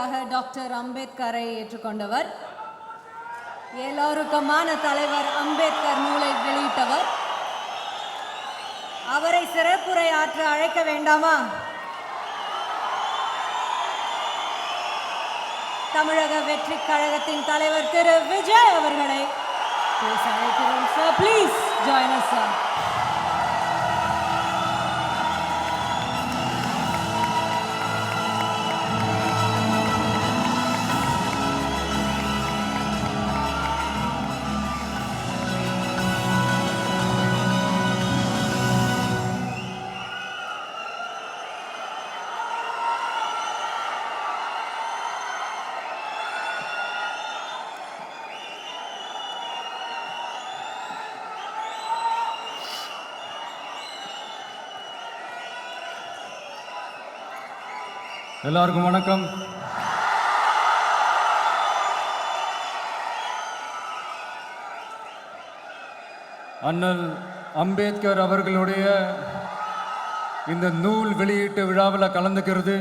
தலைவராக டாக்டர் அம்பேத்கரை ஏற்றுக்கொண்டவர், எல்லோருக்குமான தலைவர் அம்பேத்கர் நூலை வெளியிட்டவர். அவரை சிறப்புரை ஆற்ற அழைக்க வேண்டாமா? தமிழக வெற்றி கழகத்தின் தலைவர் திரு விஜய் அவர்களை அழைக்கிறோம். Sir, please join us sir. எல்லாருக்கும் வணக்கம். அண்ணல் அம்பேத்கர் அவர்களுடைய இந்த நூல் வெளியீட்டு விழாவில் கலந்துக்கிறது,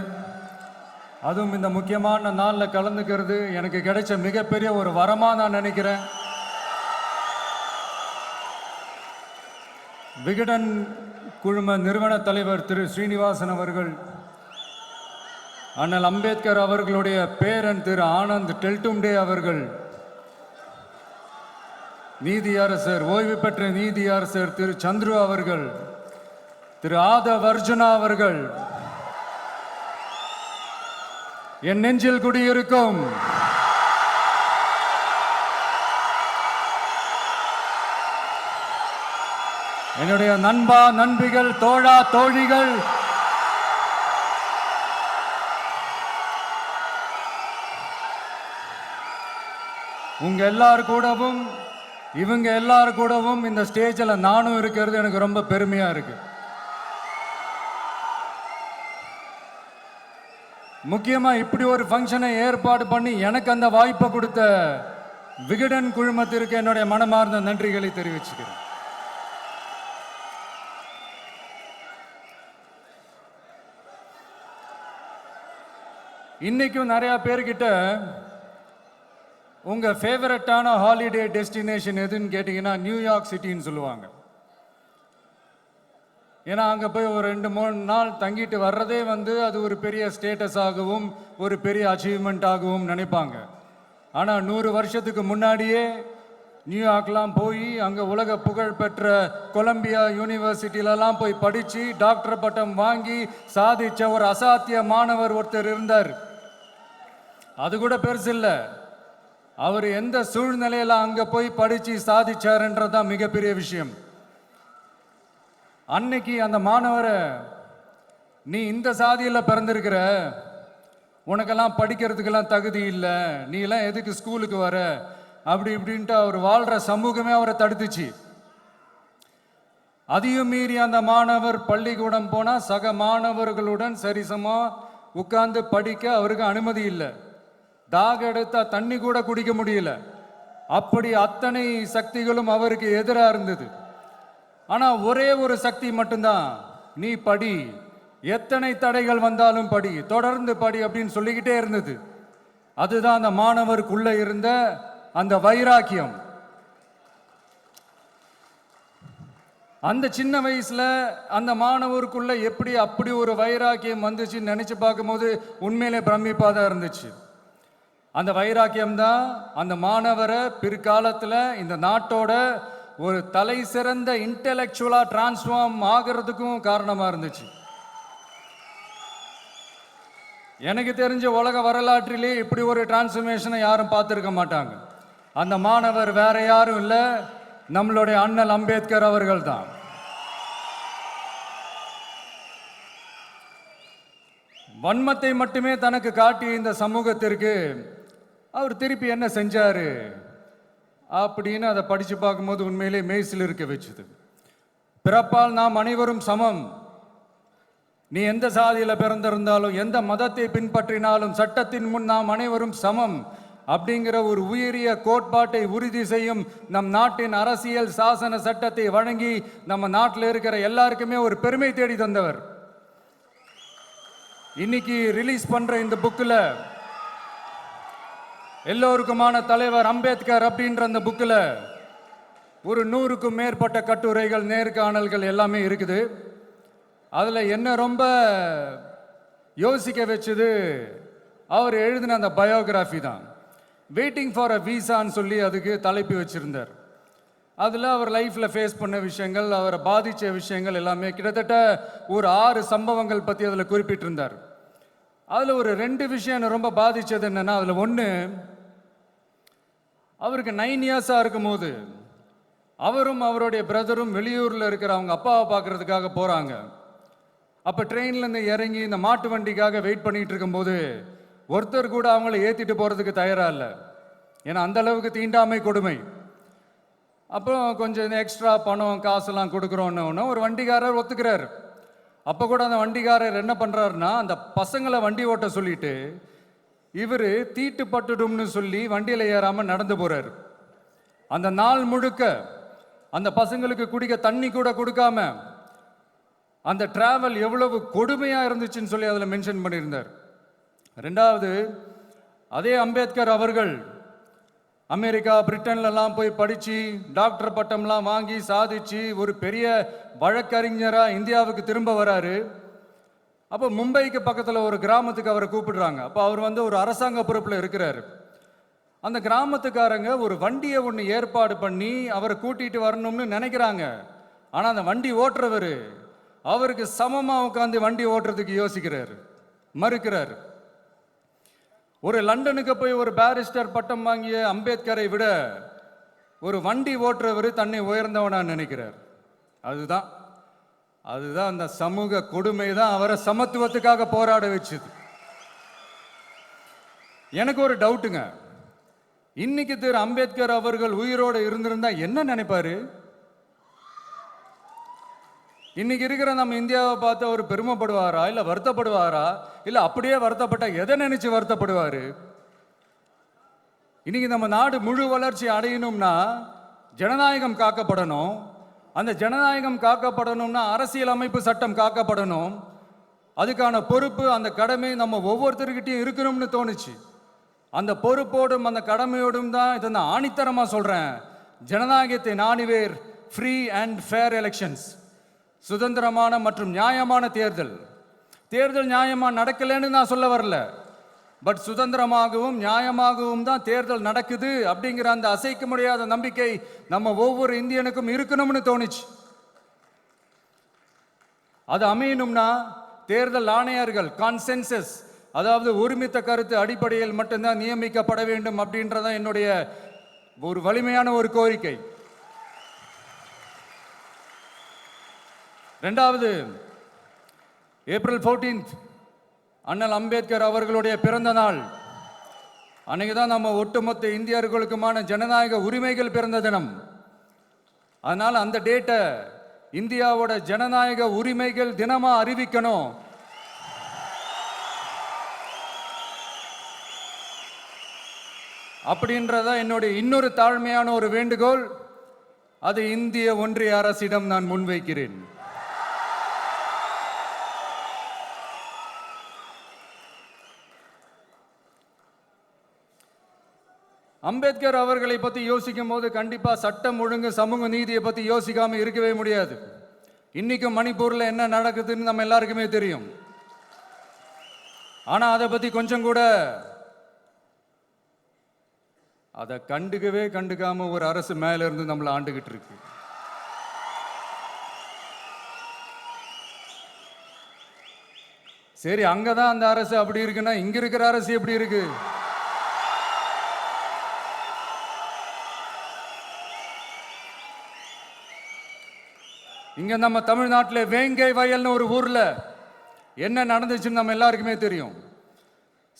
அதுவும் இந்த முக்கியமான நாளில் கலந்துக்கிறது எனக்கு கிடைச்ச மிகப்பெரிய ஒரு வரமாக நான் நினைக்கிறேன். விகடன் குழும நிறுவன தலைவர் திரு ஸ்ரீனிவாசன் அவர்கள், அண்ணல் அம்பேத்கர் அவர்களுடைய பேரன் திரு ஆனந்த் டெல்டும்டே அவர்கள், நீதியரசர் ஓய்வு பெற்ற நீதியரசர் திரு சந்துரு அவர்கள், திரு ஆதவ் அர்ஜுனா அவர்கள், என் நெஞ்சில் குடியிருக்கும் என்னுடைய நண்பா நண்பிகள், தோழா தோழிகள், உங்க எல்லாரு கூடவும் இவங்க எல்லாரு கூடவும் இந்த ஸ்டேஜில் நானும் இருக்கிறது எனக்கு ரொம்ப பெருமையா இருக்கு. முக்கியமா இப்படி ஒரு ஃபங்க்ஷனை ஏற்பாடு பண்ணி எனக்கு அந்த வாய்ப்பை கொடுத்த விகடன் குழுமத்திற்கு என்னுடைய மனமார்ந்த நன்றிகளை தெரிவிச்சுக்கிறேன். இன்னைக்கும் நிறைய பேர்கிட்ட உங்கள் ஃபேவரட்டான ஹாலிடே டெஸ்டினேஷன் எதுன்னு கேட்டிங்கன்னா நியூயார்க் சிட்டின்னு சொல்லுவாங்க. ஏன்னா அங்கே போய் ஒரு 2-3 நாள் தங்கிட்டு வர்றதே அது ஒரு பெரிய ஸ்டேட்டஸாகவும் ஒரு பெரிய அச்சீவ்மெண்ட்டாகவும் நினைப்பாங்க. ஆனால் 100 வருஷத்துக்கு முன்னாடியே நியூயார்க்லாம் போய் அங்கே உலக புகழ் பெற்ற கொலம்பியா யூனிவர்சிட்டியிலலாம் போய் படித்து டாக்டர் பட்டம் வாங்கி சாதித்த ஒரு அசாத்திய மாணவர் ஒருத்தர் இருந்தார். அது கூட பெருசு இல்லை, அவர் எந்த சூழ்நிலையில் அங்கே போய் படித்து சாதிச்சாருன்றதான் மிகப்பெரிய விஷயம். அன்னைக்கு அந்த மாணவரை, நீ இந்த சாதியில் பிறந்திருக்கிற, உனக்கெல்லாம் படிக்கிறதுக்கெல்லாம் தகுதி இல்லை, நீ எல்லாம் எதுக்கு ஸ்கூலுக்கு வர, அப்படி இப்படின்ட்டு அவர் வாழ்கிற சமூகமே அவரை தடுத்துச்சு. அதையும் மீறி அந்த மாணவர் பள்ளிக்கூடம் போனால் சக மாணவர்களுடன் சரிசமாக உட்கார்ந்து படிக்க அவருக்கு அனுமதி இல்லை. தாக எடுத்தா தண்ணி கூட குடிக்க முடியல. அப்படி அத்தனை சக்திகளும் அவருக்கு எதிராக இருந்தது. ஆனால் ஒரே ஒரு சக்தி மட்டும்தான், நீ படி, எத்தனை தடைகள் வந்தாலும் படி, தொடர்ந்து படி அப்படின்னு சொல்லிக்கிட்டே இருந்தது. அதுதான் அந்த மாணவருக்குள்ள இருந்த அந்த வைராக்கியம். அந்த சின்ன வயசுல அந்த மாணவருக்குள்ள எப்படி அப்படி ஒரு வைராக்கியம் வந்துச்சுன்னு நினைச்சு பார்க்கும்போது உண்மையிலே பிரமிப்பாக தான் இருந்துச்சு. அந்த வைராக்கியம் தான் அந்த மாணவரை பிற்காலத்தில் இந்த நாட்டோட ஒரு தலை சிறந்த இன்டெலெக்சுவலாக டிரான்ஸ்ஃபார்ம் ஆகிறதுக்கும் காரணமாக இருந்துச்சு. எனக்கு தெரிஞ்ச உலக வரலாற்றிலே இப்படி ஒரு டிரான்ஸ்ஃபர்மேஷனை யாரும் பார்த்துருக்க மாட்டாங்க. அந்த மாணவர் வேற யாரும் இல்லை, நம்மளுடைய அண்ணல் அம்பேத்கர் அவர்கள் தான். வன்மத்தை மட்டுமே தனக்கு காட்டிய இந்த சமூகத்திற்கு அவர் திருப்பி என்ன செஞ்சாரு அப்படின்னு அதை படித்து பார்க்கும்போது உண்மையிலே மெய்சில் இருக்க வச்சுது. பிறப்பால் நாம் அனைவரும் சமம், நீ எந்த சாதியில் பிறந்திருந்தாலும் எந்த மதத்தை பின்பற்றினாலும் சட்டத்தின் முன் நாம் அனைவரும் சமம் அப்படிங்கிற ஒரு உயரிய கோட்பாட்டை உறுதி செய்யும் நம் நாட்டின் அரசியல் சாசன சட்டத்தை வழங்கி நம்ம நாட்டில் இருக்கிற எல்லாருக்குமே ஒரு பெருமை தேடி தந்தவர். இன்னைக்கு ரிலீஸ் பண்ற இந்த புக்கில் எல்லோருக்குமான தலைவர் அம்பேத்கர் அப்படின்ற அந்த புக்கில் ஒரு 100க்கும் மேற்பட்ட கட்டுரைகள், நேர்காணல்கள் எல்லாமே இருக்குது. அதில் என்ன ரொம்ப யோசிக்க வச்சது அவர் எழுதின அந்த பயோகிராஃபி தான். வெயிட்டிங் ஃபார் அ வீசான்னு சொல்லி அதுக்கு தலைப்பு வச்சுருந்தார். அதில் அவர் லைஃப்பில் ஃபேஸ் பண்ண விஷயங்கள், அவரை பாதித்த விஷயங்கள் எல்லாமே கிட்டத்தட்ட ஒரு 6 சம்பவங்கள் பற்றி அதில் குறிப்பிட்டிருந்தார். அதில் ஒரு 2 விஷயம் என்னை ரொம்ப பாதித்தது என்னென்னா, அதில் ஒன்று, அவருக்கு 9 இயர்ஸாக இருக்கும்போது அவரும் அவருடைய பிரதரும் வெளியூரில் இருக்கிற அவங்க அப்பாவை பார்க்குறதுக்காக போகிறாங்க. அப்போ ட்ரெயின்லேருந்து இறங்கி இந்த மாட்டு வண்டிக்காக வெயிட் பண்ணிகிட்டு இருக்கும்போது ஒருத்தர் கூட அவங்கள ஏற்றிட்டு போகிறதுக்கு தயாராக இல்லை. ஏன்னா அந்த அளவுக்கு தீண்டாமை கொடுமை. அப்புறம் கொஞ்சம் எக்ஸ்ட்ரா பணம் காசெல்லாம் கொடுக்குறோன்னு ஒரு வண்டிக்காரர் ஒத்துக்கிறார். அப்போ கூட அந்த வண்டிக்காரர் என்ன பண்ணுறாருன்னா, அந்த பசங்களை வண்டி ஓட்ட சொல்லிட்டு இவர் தீட்டு பட்டுடும்னு சொல்லி வண்டியில் ஏறாமல் நடந்து போகிறார். அந்த நாள் முழுக்க அந்த பசங்களுக்கு குடிக்க தண்ணி கூட கொடுக்காம அந்த டிராவல் எவ்வளவு கொடுமையாக இருந்துச்சுன்னு சொல்லி அதில் மென்ஷன் பண்ணியிருந்தார். 2வது, அதே அம்பேத்கர் அவர்கள் அமெரிக்கா, பிரிட்டன்லலாம் போய் படித்து டாக்டர் பட்டம்லாம் வாங்கி சாதிச்சு ஒரு பெரிய வழக்கறிஞராக இந்தியாவுக்கு திரும்ப வராரு. அப்போ மும்பைக்கு பக்கத்தில் ஒரு கிராமத்துக்கு அவரை கூப்பிடுறாங்க. அப்போ அவர் ஒரு அரசாங்க பொறுப்பில் இருக்கிறார். அந்த கிராமத்துக்காரங்க ஒரு வண்டியை ஒன்று ஏற்பாடு பண்ணி அவரை கூட்டிகிட்டு வரணும்னு நினைக்கிறாங்க. ஆனால் அந்த வண்டி ஓட்டுறவர் அவருக்கு சமமாக உட்காந்து வண்டி ஓட்டுறதுக்கு யோசிக்கிறார், மறுக்கிறார். ஒரு லண்டனுக்கு போய் ஒரு பாரிஸ்டர் பட்டம் வாங்கிய அம்பேத்கரை விட ஒரு வண்டி ஓட்டுறவர் தன்னை உயர்ந்தவனா நினைக்கிறார். அதுதான் அந்த சமூக கொடுமை தான் அவரை சமத்துவத்துக்காக போராட வச்சுது. எனக்கு ஒரு டவுட்டுங்க, இன்னைக்கு திரு அம்பேத்கர் அவர்கள் உயிரோடு இருந்திருந்தா என்ன நினைப்பாரு? இன்னைக்கு இருக்கிற நம்ம இந்தியாவை பார்த்து அவர் பெருமைப்படுவாரா, இல்லை வருத்தப்படுவாரா, இல்லை அப்படியே வருத்தப்பட்டா எதை நினைச்சு வருத்தப்படுவாரு? இன்னைக்கு நம்ம நாடு முழு வளர்ச்சி அடையணும்னா ஜனநாயகம் காக்கப்படணும். அந்த ஜனநாயகம் காக்கப்படணும்னா அரசியல் அமைப்பு சட்டம் காக்கப்படணும். அதுக்கான பொறுப்பு, அந்த கடமை நம்ம ஒவ்வொருத்தருக்கிட்டையும் இருக்கணும்னு தோணுச்சு. அந்த பொறுப்போடும் அந்த கடமையோடும் தான் இதை நான் ஆணித்தரமாக சொல்கிறேன். ஜனநாயகத்தை நாணிவேர் ஃப்ரீ அண்ட் ஃபேர் எலெக்ஷன்ஸ், சுதந்திரமான மற்றும் நியாயமான தேர்தல். தேர்தல் நியாயமாக நடக்கலைன்னு நான் சொல்ல வரல, பட் சுதந்திரமாகவும் நியாயமாகவும் தான் தேர்தல் நடக்குது அப்படிங்கிற அந்த அசைக்க முடியாத நம்பிக்கை நம்ம ஒவ்வொரு இந்தியனுக்கும் இருக்கணும்னு தோணுச்சு. அது அமையணும்னா தேர்தல் ஆணையர்கள் கான்சென்சஸ், அதாவது ஒருமித்த கருத்து அடிப்படையில் மட்டும்தான் நியமிக்கப்பட வேண்டும் அப்படின்றதான் என்னுடைய ஒரு வலிமையான ஒரு கோரிக்கை. 2வது, ஏப்ரல் 14 அண்ணல் அம்பேத்கர் அவர்களுடைய பிறந்த நாள். அன்னைக்கு தான் நம்ம ஒட்டுமொத்த இந்தியர்களுக்குமான ஜனநாயக உரிமைகள் பிறந்த தினம். அதனால் அந்த டேட்டை இந்தியாவோட ஜனநாயக உரிமைகள் தினமாக அறிவிக்கணும். அப்படின்றத என்னுடைய இன்னொரு தாழ்மையான ஒரு வேண்டுகோள். அது இந்திய ஒன்றிய அரசிடம் நான் முன்வைக்கிறேன். அம்பேத்கர் அவர்களை பற்றி யோசிக்கும் போது கண்டிப்பாக சட்டம் ஒழுங்கு, சமூக நீதியை பற்றி யோசிக்காமல் இருக்கவே முடியாது. இன்னைக்கும் மணிப்பூரில் என்ன நடக்குதுன்னு நம்ம எல்லாருக்குமே தெரியும். ஆனால் அதை பற்றி கொஞ்சம் கூட அதை கண்டுக்காம ஒரு அரசு மேல இருந்து நம்மளை ஆண்டுகிட்டு இருக்கு. சரி, அங்கதான் அந்த அரசு அப்படி இருக்குன்னா இங்க இருக்கிற அரசு எப்படி இருக்கு? இங்க நம்ம தமிழ்நாட்டில் வேங்கை வயல்னு ஒரு ஊர்ல என்ன நடந்துச்சுன்னு நம்ம எல்லாருக்குமே தெரியும்.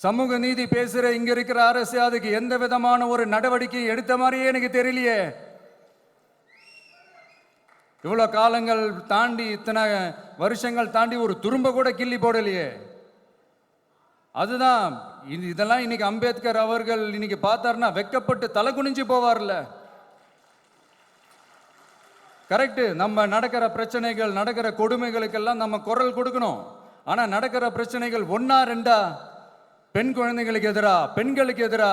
சமூக நீதி பேசுகிற இங்க இருக்கிற அரசு அதுக்கு எந்த விதமான ஒரு நடவடிக்கை எடுத்த மாதிரியே எனக்கு தெரியலையே. இவ்வளோ காலங்கள் தாண்டி, இத்தனை வருஷங்கள் தாண்டி ஒரு துரும்ப கூட கிள்ளி போடலையே. அதுதான் இதெல்லாம் இன்னைக்கு அம்பேத்கர் அவர்கள் இன்னைக்கு பார்த்தாருன்னா வெக்கப்பட்டு தலை குனிஞ்சு போவார்ல. கரெக்டு, நம்ம நடக்கிற பிரச்சனைகள், நடக்கிற கொடுமைகளுக்கெல்லாம் நம்ம குரல் கொடுக்கணும். ஆனால் நடக்கிற பிரச்சனைகள் 1 2 பெண் குழந்தைகளுக்கு எதிரா, பெண்களுக்கு எதிரா,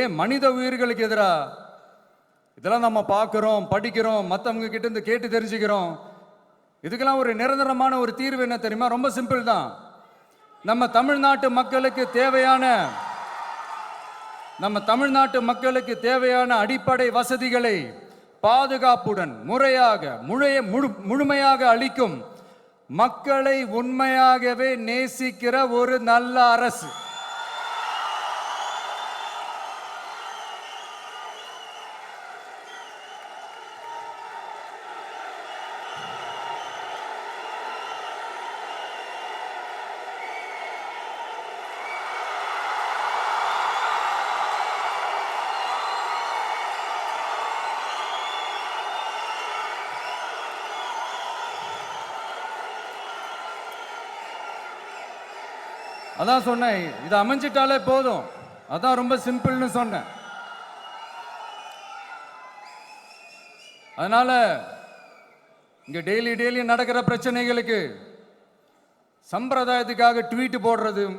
ஏன் மனித உயிர்களுக்கு எதிரா. இதெல்லாம் நம்ம பார்க்குறோம், படிக்கிறோம், மற்றவங்க கிட்ட இருந்து கேட்டு தெரிஞ்சுக்கிறோம். இதுக்கெல்லாம் ஒரு நிரந்தரமான ஒரு தீர்வு என்ன தெரியுமா? ரொம்ப சிம்பிள் தான். நம்ம தமிழ்நாட்டு மக்களுக்கு தேவையான அடிப்படை வசதிகளை பாதுகாப்புடன் முழுமையாக அளிக்கும், மக்களை உண்மையாகவே நேசிக்கிற ஒரு நல்ல அரசு. அதான் சொன்னேன், இது அமைஞ்சிட்டாலே போதும். அதான் ரொம்ப சிம்பிள்னு சொன்னேன். அதனால இங்க டெய்லி நடக்கிற பிரச்சனைகளுக்கு சம்பிரதாயத்துக்காக ட்வீட் போடுறதும்,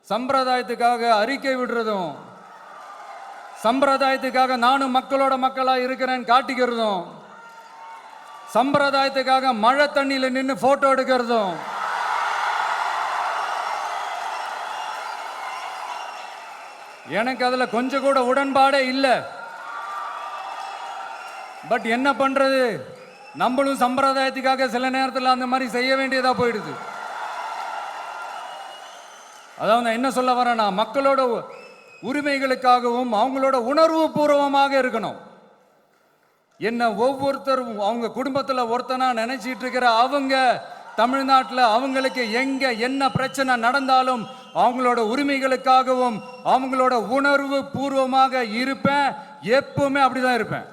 சம்பிரதாயத்துக்காக அறிக்கை விடுறதும், சம்பிரதாயத்துக்காக நானும் மக்களோட மக்களா இருக்கிறேன்னு காட்டிக்கிறதும், சம்பிரதாயத்துக்காக மழை தண்ணியில நின்று போட்டோ எடுக்கிறதும், எனக்கு அதுல கொஞ்சம் கூட உடன்பாடே இல்லை. பட் என்ன பண்றது, நம்மளும் சம்பிரதாயத்துக்காக சில நேரத்தில் அந்த மாதிரி செய்ய வேண்டியதா போயிடுது. அதாவது என்ன சொல்ல வரேன்னா, மக்களோட உரிமைகளுக்காகவும் அவங்களோட உணர்வு பூர்வமாக இருக்கணும். என்ன ஒவ்வொருத்தரும் அவங்க குடும்பத்தில் ஒருத்தனா நினைச்சிட்டு இருக்கிற அவங்க தமிழ்நாட்டில் அவங்களுக்கு எங்க என்ன பிரச்சனை நடந்தாலும் அவங்களோட உரிமைகளுக்காகவும் அவங்களோட உணர்வு பூர்வமாக இருப்பேன். எப்பவுமே அப்படிதான் இருப்பேன்.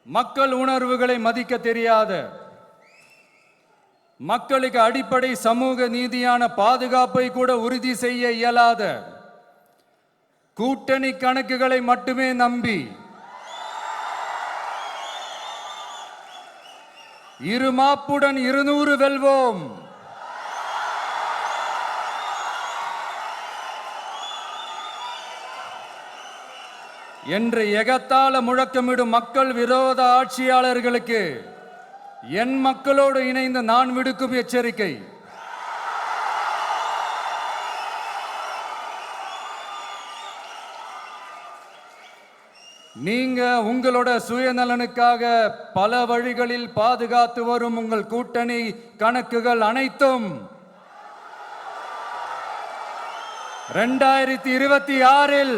மக்கள் உணர்வுகளை மதிக்க தெரியாத, மக்களுக்கு அடிப்படை சமூக நீதியான பாதுகாப்பை கூட உறுதி செய்ய இயலாத, கூட்டணி கணக்குகளை மட்டுமே நம்பி இருமாப்புடன் 200 வெல்வோம், என்று எகத்தால முழக்கமிடும் மக்கள் விரோத ஆட்சியாளர்களுக்கு என் மக்களோடு இணைந்து நான் விடுக்கும் எச்சரிக்கை, நீங்க உங்களோட சுயநலனுக்காக பல வழிகளில் பாதுகாத்து வரும் உங்கள் கூட்டணி கணக்குகள் அனைத்தும் 2026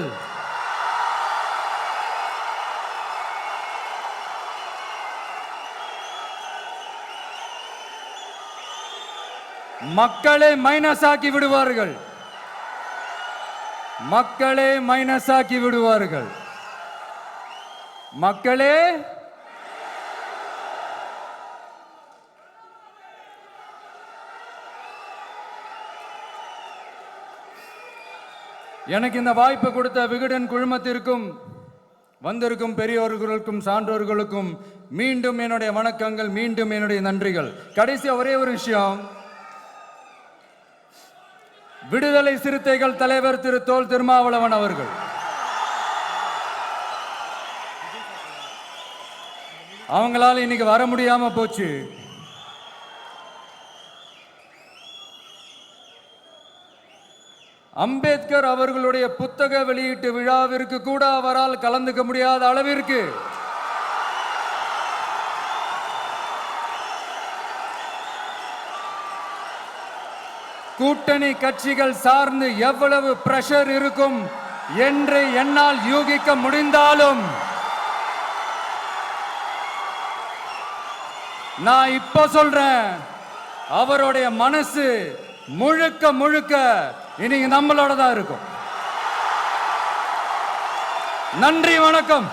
மக்களே மைனஸ் ஆக்கி விடுவார்கள். மக்களே மைனஸ் ஆக்கி விடுவார்கள். மக்களே எனக்கு இந்த வாய்ப்பு கொடுத்த விகடன் குழுமத்திற்கும் வந்திருக்கும் பெரியோர்களுக்கும் சான்றோர்களுக்கும் மீண்டும் என்னுடைய வணக்கங்கள், மீண்டும் என்னுடைய நன்றிகள். கடைசியா ஒரே ஒரு விஷயம், விடுதலை சிறுத்தைகள் தலைவர் திரு தோல் திருமாவளவன் அவர்கள் அவங்களால இன்னைக்கு வர முடியாம போச்சு. அம்பேத்கர் அவர்களுடைய புத்தக வெளியீட்டு விழாவிற்கு கூட அவரால் கலந்துக்க முடியாத அளவிற்கு கூட்டணி கட்சிகள் சார்ந்து எவ்வளவு பிரஷர் இருக்கும் என்று என்னால் யூகிக்க முடிந்தாலும் நான் இப்ப சொல்றேன், அவருடைய மனசு முழுக்க முழுக்க இன்னைக்கு நம்மளோட தான் இருக்கும். நன்றி, வணக்கம்.